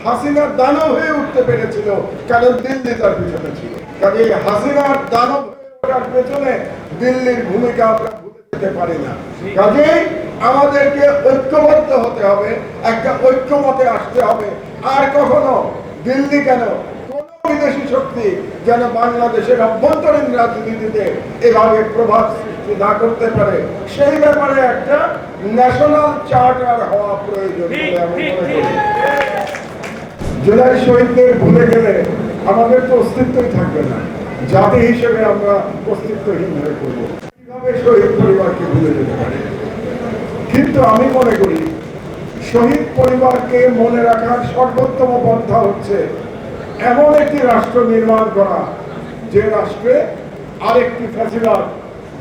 হাসিনার দানব হয়ে উঠতে পেরেছিল, কারণ দিল্লি তার পিছনে ছিল। কাজে হাসিনার দানব হয়ে ওঠার পেছনে দিল্লির ভূমিকা আমরা ভুলে যেতে পারি না। কাজেই আমাদেরকে ঐক্যবদ্ধ হতে হবে, একটা ঐক্যমতে আসতে হবে। আর কখনো দিল্লি কেন, কোন বিদেশি শক্তি যেন বাংলাদেশের অভ্যন্তরীণ রাজনীতিতে এভাবে প্রভাব সৃষ্টি না করতে পারে, সেই ব্যাপারে একটা ন্যাশনাল চার্টার হওয়া প্রয়োজন বলে আমি মনে করি। জুলাই শহীদদের ভুলে গেলে আমাদের তো অস্তিত্বই থাকবে না, জাতি হিসেবে আমরা অস্তিত্বহীন হয়ে পড়ব। কিভাবে শহীদ পরিবারকে ভুলে যেতে পারে? কিন্তু আমি মনে করি শহীদ পরিবারকে মনে রাখার সর্বোত্তম পন্থা হচ্ছে এমন একটি রাষ্ট্র নির্মাণ করা, যে রাষ্ট্রে আরেকটি ফ্যাসিবাদ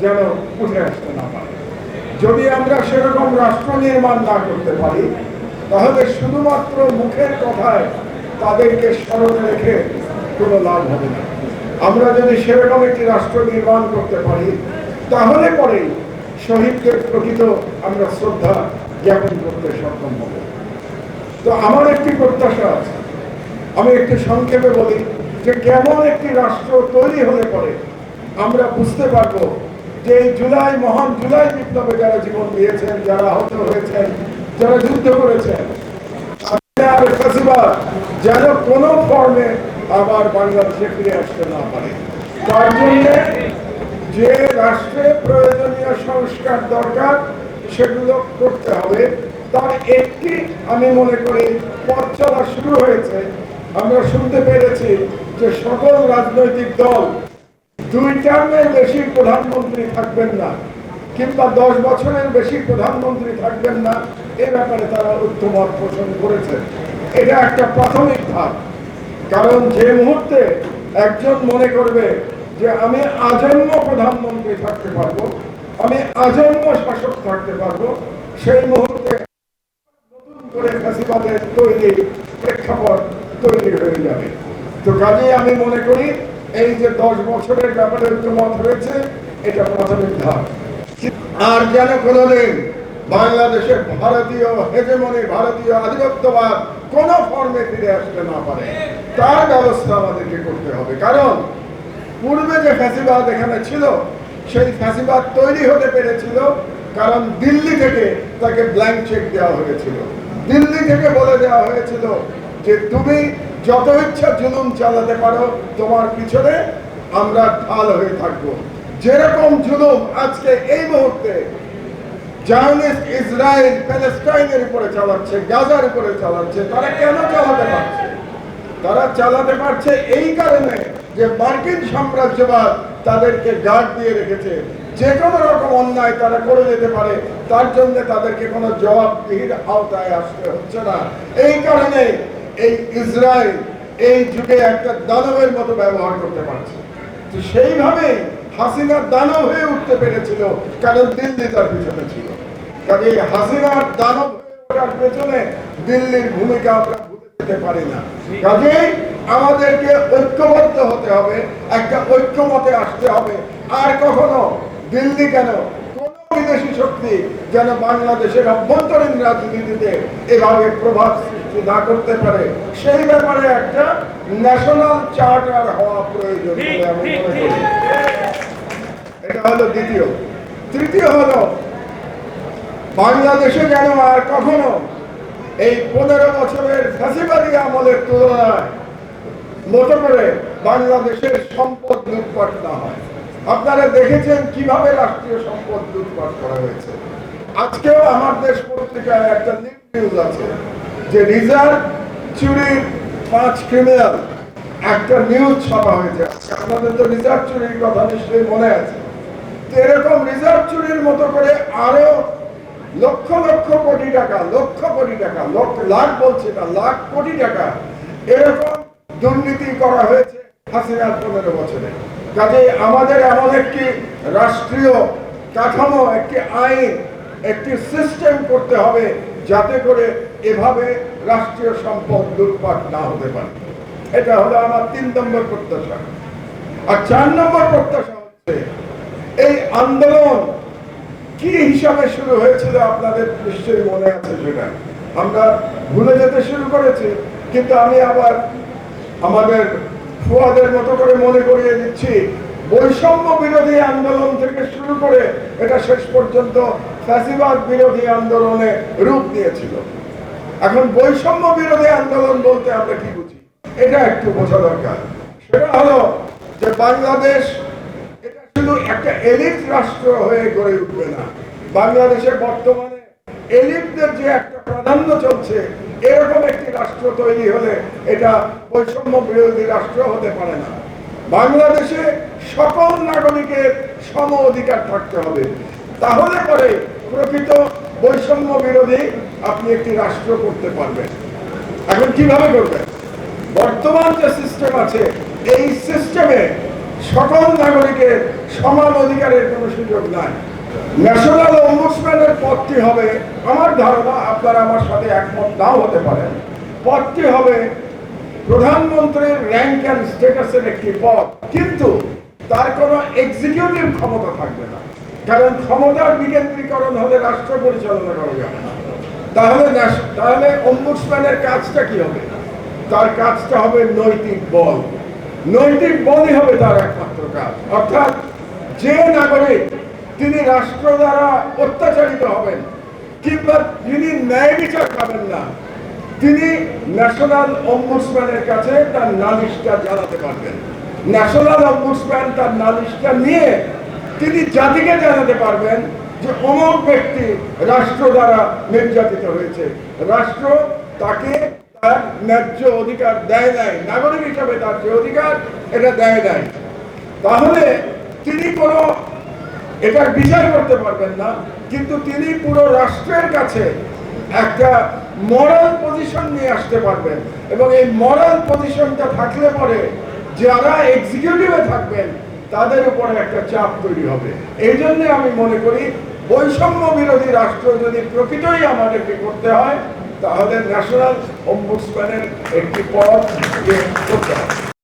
যেন উঠে আসতে না পারে। যদি আমরা সেরকম রাষ্ট্র নির্মাণ না করতে পারি, তাহলে শুধুমাত্র মুখের কথায় তাদেরকে স্মরণে রেখে কোনো লাভ হবে না। আমরা যদি সেরকম একটি রাষ্ট্র নির্মাণ করতে পারি, তাহলে পরেই শহীদদের প্রকৃত আমরা শ্রদ্ধা জ্ঞাপন করতে সক্ষম হব। তো আমার একটি প্রত্যাশা আছে, আমি একটু সংক্ষেপে বলি যে কেমন একটি রাষ্ট্র তৈরি হলে পরে আমরা বুঝতে পারবো যে এই মহান জুলাই বিপ্লবে যারা জীবন দিয়েছেন, যারা আহত হয়েছেন, যারা যুদ্ধ করেছেন, যেন কোনো ফর্মে আবার বাংলাদেশে ফিরে আসতে না পারে। তার জন্য যে রাষ্ট্রে প্রয়োজনীয় সংস্কার দরকার সেগুলো করতে হবে। তার একটি আমি মনে করি পথ চলা শুরু হয়েছে। আমরা শুনতে পেরেছি যে সকল রাজনৈতিক দল 2 টার্মের বেশি প্রধানমন্ত্রী থাকবেন না, কিংবা 10 বছরের বেশি প্রধানমন্ত্রী থাকবেন না, এ ব্যাপারে তারা ঐক্যমত পোষণ করেছে। এটা একটা প্রাথমিক ধাপ। কারণ যে মুহূর্তে একজন মনে করবে যে আমি আজন্ম প্রধানমন্ত্রী থাকতে পারবো, আমি আজন্ম শাসক থাকতে পারবো, সেই মুহূর্তে নতুন করে ফ্যাসিবাদের তৈরি প্রেক্ষাপট তৈরি হয়ে যাবে। তো কাজেই আমি মনে করি এই যে 10 বছরের ব্যাপারে ঐক্যমত হয়েছে, এটা প্রাথমিক ধাপ। আর যেন কোনোদিন বাংলাদেশের ভারতীয় হেজেমনি, ভারতীয় আধিপত্যবাদ কোন ফর্মে ফিরে আসতে না পারে, তার ব্যবস্থা আমাদেরকে করতে হবে। কারণ পূর্বে যে ফ্যাসিবাদ এখানে ছিল, সেই ফ্যাসিবাদ তৈরি হতে পেরেছিল কারণ দিল্লি থেকে তাকে ব্ল্যাঙ্ক চেক দেওয়া হয়েছিল। দিল্লি থেকে বলে দেওয়া হয়েছিল যে তুমি যত ইচ্ছা জুলুম চালাতে পারো, তোমার পিছনে আমরা ঢাল হয়ে থাকবো। যেরকম জুলুম আজকে এই মুহূর্তে জায়নিস্ট ইসরায়েল প্যালেস্টাইনের উপরে চালাচ্ছে, গাজার উপরে চালাচ্ছে, তারা কেন চালাতে পারছে? তারা চালাতে পারছে এই কারণে যে মার্কিন সাম্রাজ্যবাদ তাদেরকে গার্ড দিয়ে রেখেছে। যে কোনো রকম অন্যায় তারা করে যেতে পারে, তার জন্য তাদেরকে কোনো জবাবদিহির আওতায় আসতে হচ্ছে না। এই কারণে এই ইসরায়েল এই যুগে একটা দানবের মতো ব্যবহার করতে পারছে। তো সেইভাবে হাসিনার দানব হয়ে উঠতে পেরেছিল, কারণ দিল্লি তার পিছনে ছিল। কাজে হাসিনার দানব হয়ে ওঠার পেছনে দিল্লির ভূমিকা আমরা ভুলে যেতে পারি না। কাজেই আমাদেরকে ঐক্যবদ্ধ হতে হবে, একটা ঐক্যমতে আসতে হবে। আর কখনো দিল্লি কেন, কোন বিদেশি শক্তি যেন বাংলাদেশের অভ্যন্তরীণ রাজনীতিতে এভাবে প্রভাব সৃষ্টি না করতে পারে, সেই ব্যাপারে একটা ন্যাশনাল চার্টার হওয়া প্রয়োজন বলে আমি মনে করি। এটা হলো দ্বিতীয়। তৃতীয় হলো বাংলাদেশে যেন আর কখনো এই 15 বছরের ফ্যাসিবাদী আমলের তুলনায় মতো করে বাংলাদেশের সম্পদ লুটপাট না হয়। আপনারা দেখেছেন কিভাবে রাষ্ট্রীয় সম্পদ লুটপাট করা হয়েছে। আজকেও আমার দেশ পত্রিকায় একটা নিউজ আছে যে রিজার্ভ চুরির 5 ক্রিমিনাল, একটা নিউজ ছাপা হয়েছে। আপনাদের তো রিজার্ভ চুরির কথা নিশ্চয়ই মনে আছে। তো এরকম রিজার্ভ চুরির মতো করে আরো লক্ষ লক্ষ কোটি টাকা, লক্ষ কোটি টাকা, লাখ বলছে না, লাখ কোটি টাকা এরকম দুর্নীতি করা হয়েছে হাসিনার 15 বছরে। কাজেই আমাদের এমন একটি রাষ্ট্রীয় কাঠামো, একটি আইন, একটি সিস্টেম করতে হবে যাতে করে এভাবে রাষ্ট্রীয় সম্পদ লুটপাট না হতে পারে। এটা হলো আমার 3 নম্বর প্রত্যাশা। আর 4 নম্বর প্রত্যাশা হচ্ছে এই আন্দোলন কি হিসাবে শুরু হয়েছিল আপনাদের নিশ্চয়ই মনে আছে। সেটা আমরা ভুলে যেতে শুরু করেছি। কিন্তু আমি আবার আমাদের ফুয়াদের মতো করে মনে করিয়ে দিচ্ছি, বৈষম্য বিরোধী আন্দোলন থেকে শুরু করে এটা শেষ পর্যন্ত ফ্যাসিবাদ বিরোধী আন্দোলনে রূপ নিয়েছিল। এখন বৈষম্য বিরোধী আন্দোলন বলতে আমরা কি বুঝি, এটা একটু বোঝা দরকার। সেটা হলো যে বাংলাদেশ এটা শুধু একটা এলিট রাষ্ট্র হয়ে গড়ে উঠবে না। বাংলাদেশে বর্তমানে এলিটদের যে একটা প্রাধান্য চলছে, এরকম একটি রাষ্ট্র তৈরি হলে এটা বৈষম্য বিরোধী রাষ্ট্র হতে পারে না। বাংলাদেশে সকল নাগরিকের সম অধিকার থাকতে হবে, তাহলে পরে প্রকৃত বৈষম্য বিরোধী আপনি একটি রাষ্ট্র করতে পারবেন। এখন কিভাবে করবেন? বর্তমান যে সিস্টেম আছে, এই সিস্টেমে সকল নাগরিকের সমান অধিকারের কোনো সুযোগ নাই। ন্যাশনাল অম্বুডসম্যানের পদটি হবে, আমার ধারণা, আপনারা আমার সাথে একমত নাও হতে পারেন, পদটি হবে প্রধানমন্ত্রীর র্যাঙ্ক অ্যান্ড স্ট্যাটাসের একটি পদ, কিন্তু তার কোনো এক্সিকিউটিভ ক্ষমতা থাকবে না। কারণ ক্ষমতার বিকেন্দ্রীকরণ হলে রাষ্ট্র পরিচালনা করা যাবে না। তাহলে অম্বুডসম্যানের কাজটা কি হবে? তার কাজটা হবে নৈতিক বল। নৈতিক বলই হবে তার একমাত্র কাজ। অর্থাৎ যে নাগরিক তিনি রাষ্ট্র দ্বারা অত্যাচারিত হবেন কিংবা যিনি ন্যায় বিচার পাবেন না, তিনি ন্যাশনাল অম্বুডসম্যানের কাছে তার নালিশটা জানাতে পারবেন। ন্যাশনাল অম্বুডসম্যান তার নালিশটা নিয়ে তিনি জাতিকে জানাতে পারবেন যে অমুক ব্যক্তি রাষ্ট্র দ্বারা নির্যাতিত হয়েছে, রাষ্ট্র তাকে তার ন্যায্য অধিকার দেয় নাই, নাগরিক হিসাবে তার যে অধিকার এটা দেয় নাই। তাহলে তিনি কোনো এটার বিচার করতে পারবেন না, কিন্তু তিনি পুরো রাষ্ট্রের কাছে একটা মরাল পজিশন নিয়ে আসতে পারবেন। এবং এই মরাল পজিশনটা থাকলে পরে যারা এক্সিকিউটিভে থাকবেন তাদের উপরে একটা চাপ তৈরি হবে। এই জন্য আমি মনে করি বৈষম্য বিরোধী রাষ্ট্র যদি প্রকৃতই আমাদেরকে করতে হয়, তাহলে ন্যাশনাল অম্বুডসম্যানের একটি পদ করতে হবে।